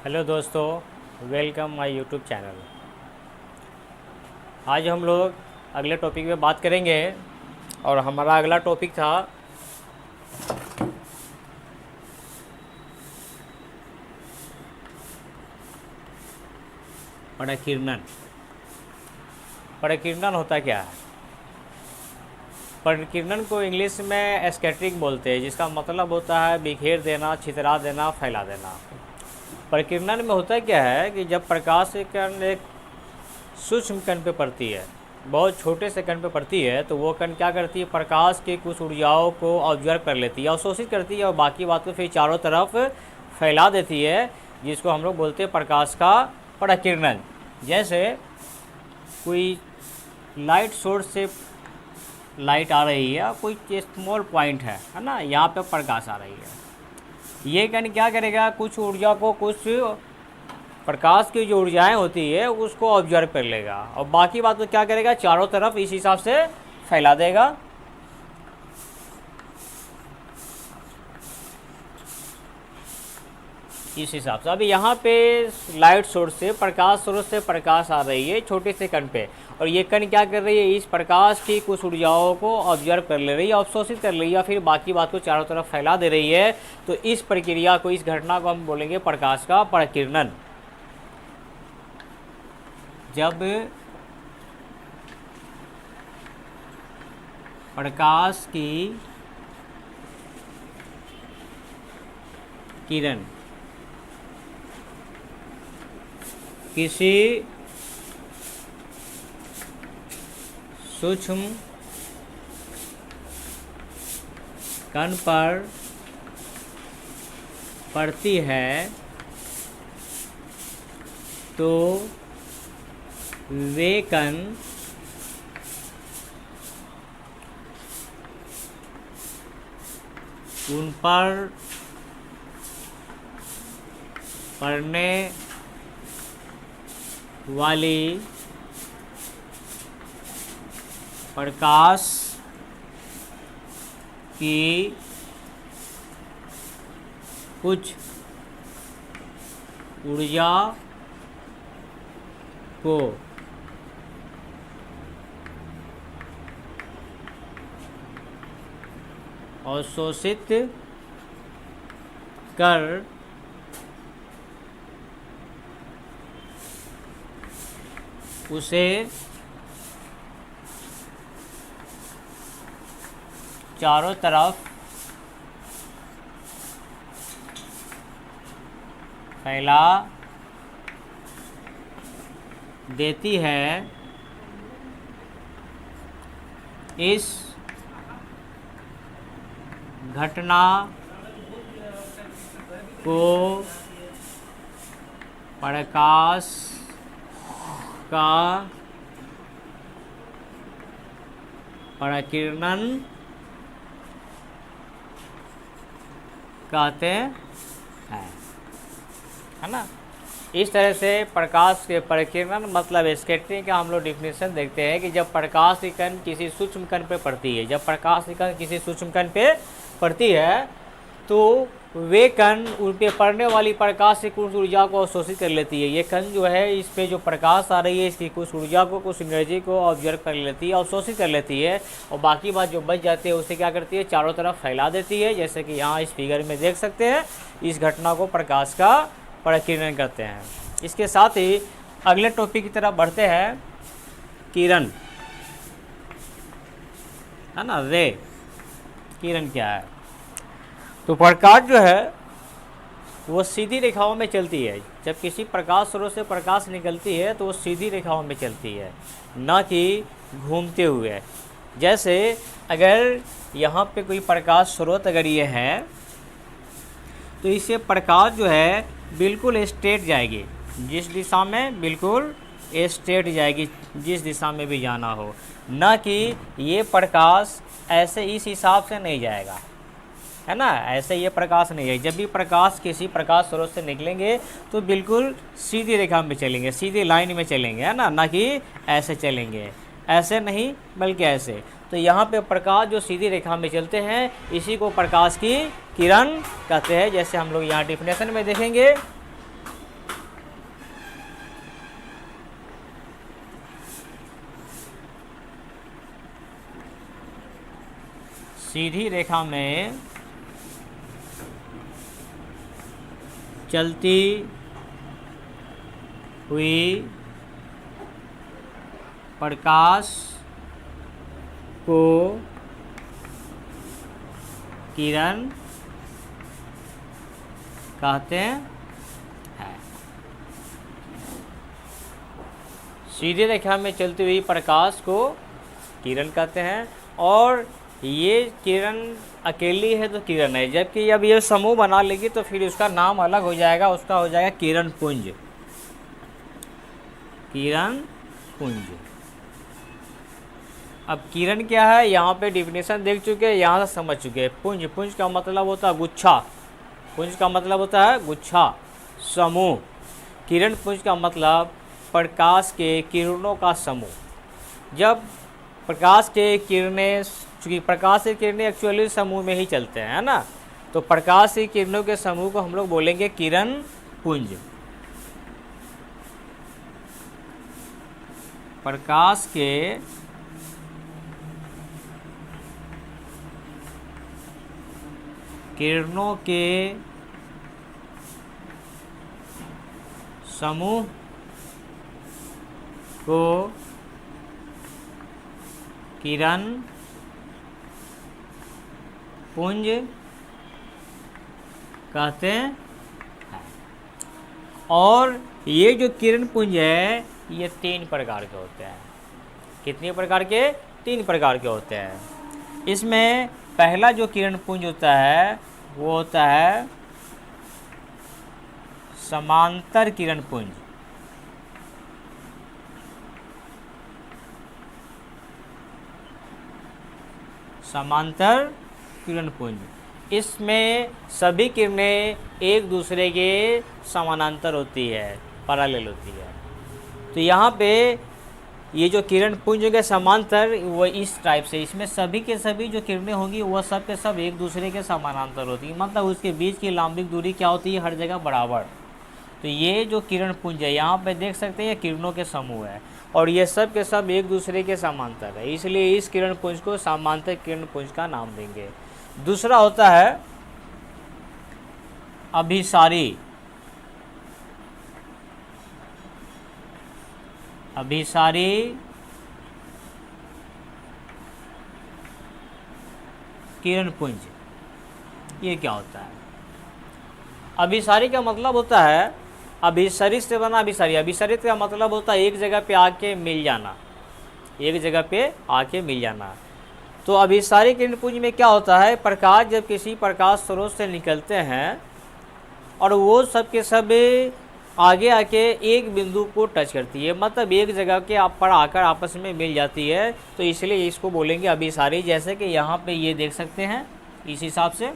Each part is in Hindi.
हेलो दोस्तों, वेलकम माय यूट्यूब चैनल। आज हम लोग अगले टॉपिक पे बात करेंगे और हमारा अगला टॉपिक था परिकीर्णन। परिकीर्णन होता क्या है? परिकीर्णन को इंग्लिश में स्कैटरिंग बोलते हैं, जिसका मतलब होता है बिखेर देना, छितरा देना, फैला देना। परिकीर्णन में होता क्या है कि जब प्रकाश की किरण एक सूक्ष्म कण पे पड़ती है, बहुत छोटे से कण पे पड़ती है, तो वो कण क्या करती है, प्रकाश की कुछ ऊर्जाओं को ऑब्जर्व कर लेती है, अवशोषित करती है और बाकी बात को फिर चारों तरफ फैला देती है, जिसको हम लोग बोलते हैं प्रकाश का परिकीर्णन। जैसे कोई लाइट सोर्स से लाइट आ रही है, कोई स्मॉल पॉइंट है ना, यहाँ पे प्रकाश आ रही है, ये कण क्या करेगा, कुछ ऊर्जा को, कुछ प्रकाश की जो ऊर्जाएं होती है उसको ऑब्जर्व कर लेगा और बाकी बात को क्या करेगा, चारों तरफ इस हिसाब से फैला देगा। इस हिसाब से अभी यहाँ पे लाइट सोर्स से, प्रकाश स्रोत से प्रकाश आ रही है छोटे से कण पे, और ये कण क्या कर रही है, इस प्रकाश की कुछ ऊर्जाओं को ऑब्जर्व कर ले रही है, अवशोषित कर रही है, फिर बाकी बात को चारों तरफ फैला दे रही है। तो इस प्रक्रिया को, इस घटना को हम बोलेंगे प्रकाश का परिकीर्णन। जब प्रकाश की किरण किसी सूक्ष्म कण पर पड़ती है तो वे कण उन पर पड़ने वाली प्रकाश की कुछ ऊर्जा को अवशोषित कर उसे चारों तरफ फैला देती है। इस घटना को प्रकाश का परिकीर्णन कहते हैं, है ना। इस तरह से प्रकाश के परिकीर्णन मतलब स्कैटरिंग का हम लोग डिफिनेशन देखते हैं कि जब प्रकाश की कण किसी सूक्ष्म कण पे पड़ती है, जब प्रकाश की कण किसी सूक्ष्म कण पे पड़ती है तो वे कण उन पे पड़ने वाली प्रकाश से कुछ ऊर्जा को अवशोषित कर लेती है। ये कण जो है, इस पे जो प्रकाश आ रही है, इसकी कुछ ऊर्जा को, कुछ एनर्जी को ऑब्जर्व कर लेती है, अवशोषित कर लेती है, और बाकी बात जो बच जाती है उसे क्या करती है, चारों तरफ फैला देती है। जैसे कि यहाँ इस फिगर में देख सकते हैं, इस घटना को प्रकाश का परिकीर्णन करते हैं। इसके साथ ही अगले टॉपिक की तरफ बढ़ते हैं, किरण, है ना, रे। किरण क्या है? तो प्रकाश जो है वो सीधी रेखाओं में चलती है। जब किसी प्रकाश स्रोत से प्रकाश निकलती है तो वो सीधी रेखाओं में चलती है, ना कि घूमते हुए। जैसे अगर यहाँ पे कोई प्रकाश स्रोत अगर ये है तो इससे प्रकाश जो है बिल्कुल स्ट्रेट जाएगी, जिस दिशा में बिल्कुल स्ट्रेट जाएगी, जिस दिशा में भी जाना हो, ना कि ये प्रकाश ऐसे इस हिसाब से नहीं जाएगा, है ना। ऐसे ये प्रकाश नहीं है। जब भी प्रकाश किसी प्रकाश स्रोत से निकलेंगे तो बिल्कुल सीधी रेखा में चलेंगे, सीधी लाइन में चलेंगे, है ना, ना कि ऐसे चलेंगे, ऐसे नहीं बल्कि ऐसे। तो यहाँ पे प्रकाश जो सीधी रेखा में चलते हैं इसी को प्रकाश की किरण कहते हैं। जैसे हम लोग यहाँ डिफिनेशन में देखेंगे सीधी रेखा में चलती हुई प्रकाश को किरण कहते हैं। सीधी रेखा में चलती हुई प्रकाश को किरण कहते हैं, और ये किरण अकेली है तो किरण है, जबकि जब ये समूह बना लेगी तो फिर उसका नाम अलग हो जाएगा, उसका हो जाएगा किरण पुंज। किरण पुंज। अब किरण क्या है, यहाँ पे डिफिनेशन देख चुके हैं, यहाँ से समझ चुके हैं। पुंज, पुंज का मतलब होता है गुच्छा, पुंज का मतलब होता है गुच्छा, समूह। किरण पुंज का मतलब प्रकाश के किरणों का समूह। जब प्रकाश के किरणें, चूँकि प्रकाश की किरणें एक्चुअली समूह में ही चलते हैं, है ना, तो प्रकाश की किरणों के समूह को हम लोग बोलेंगे किरण पुंज। प्रकाश के किरणों के समूह को किरण पुंज कहते हैं। और ये जो किरण पुंज है ये 3 प्रकार के होते हैं। कितने प्रकार के? 3 प्रकार के होते हैं। इसमें पहला जो किरण पुंज होता है वो होता है समांतर किरण पुंज। समांतर किरण पुंज, इसमें सभी किरणें एक दूसरे के समानांतर होती है, पैरेलल होती है। तो यहाँ पे ये जो किरण पुंज के समांतर वो इस टाइप से, इसमें सभी के सभी जो किरणें होंगी वह सब के सब एक दूसरे के समानांतर होती है, मतलब उसके बीच की लंबिक दूरी क्या होती है, हर जगह बराबर। तो ये जो किरण पुंज है यहाँ पे देख सकते हैं ये किरणों के समूह है, और ये सब के सब एक दूसरे के समांतर है, इसलिए इस किरण पुंज को समांतर किरण पुंज का नाम देंगे। दूसरा होता है अभिसारी। अभिसारी किरण पुंज, ये क्या होता है? अभिसारी का मतलब होता है, अभिसरित से बना अभिसारी। अभिसरित का मतलब होता है एक जगह पे आके मिल जाना, एक जगह पे आके मिल जाना। तो अभिसारी किरण पुंज में क्या होता है, प्रकाश जब किसी प्रकाश स्रोत से निकलते हैं और वो सब के सब आगे आके एक बिंदु को टच करती है, मतलब एक जगह के आप पर आकर आपस में मिल जाती है, तो इसलिए इसको बोलेंगे अभिसारी। जैसे कि यहाँ पे ये देख सकते हैं, इस हिसाब से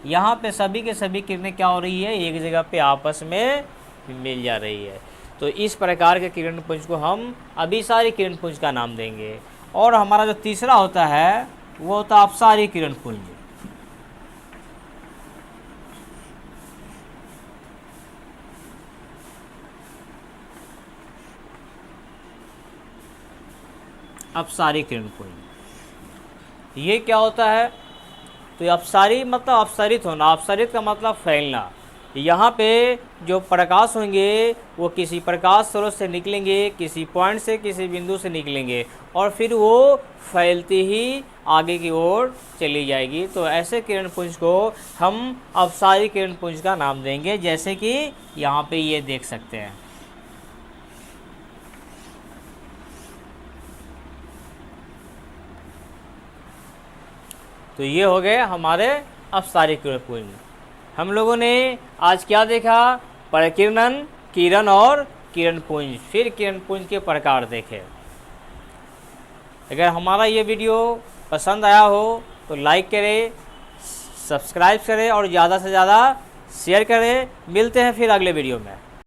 यहाँ पे सभी के सभी किरणें क्या हो रही है, एक जगह पे आपस में मिल जा रही है। तो इस प्रकार के किरण पुंज को हम अभिसारी किरण पुंज का नाम देंगे। और हमारा जो तीसरा होता है वो होता है अपसारी किरण पुंज। अपसारी किरण पुंज ये क्या होता है, तो अपसारी मतलब अपसरित होना। अपसरित का मतलब फैलना। यहाँ पे जो प्रकाश होंगे वो किसी प्रकाश स्रोत से निकलेंगे, किसी पॉइंट से, किसी बिंदु से निकलेंगे और फिर वो फैलती ही आगे की ओर चली जाएगी। तो ऐसे किरण पुंज को हम अपसारी किरण पुंज का नाम देंगे, जैसे कि यहाँ पे ये देख सकते हैं। तो ये हो गए हमारे अपसारी किरण पुंज। हम लोगों ने आज क्या देखा, परिकिरणन, किरण और किरण पुंज, फिर किरण पुंज के प्रकार देखे। अगर हमारा ये वीडियो पसंद आया हो तो लाइक करें, सब्सक्राइब करें और ज़्यादा से ज़्यादा शेयर करें। मिलते हैं फिर अगले वीडियो में।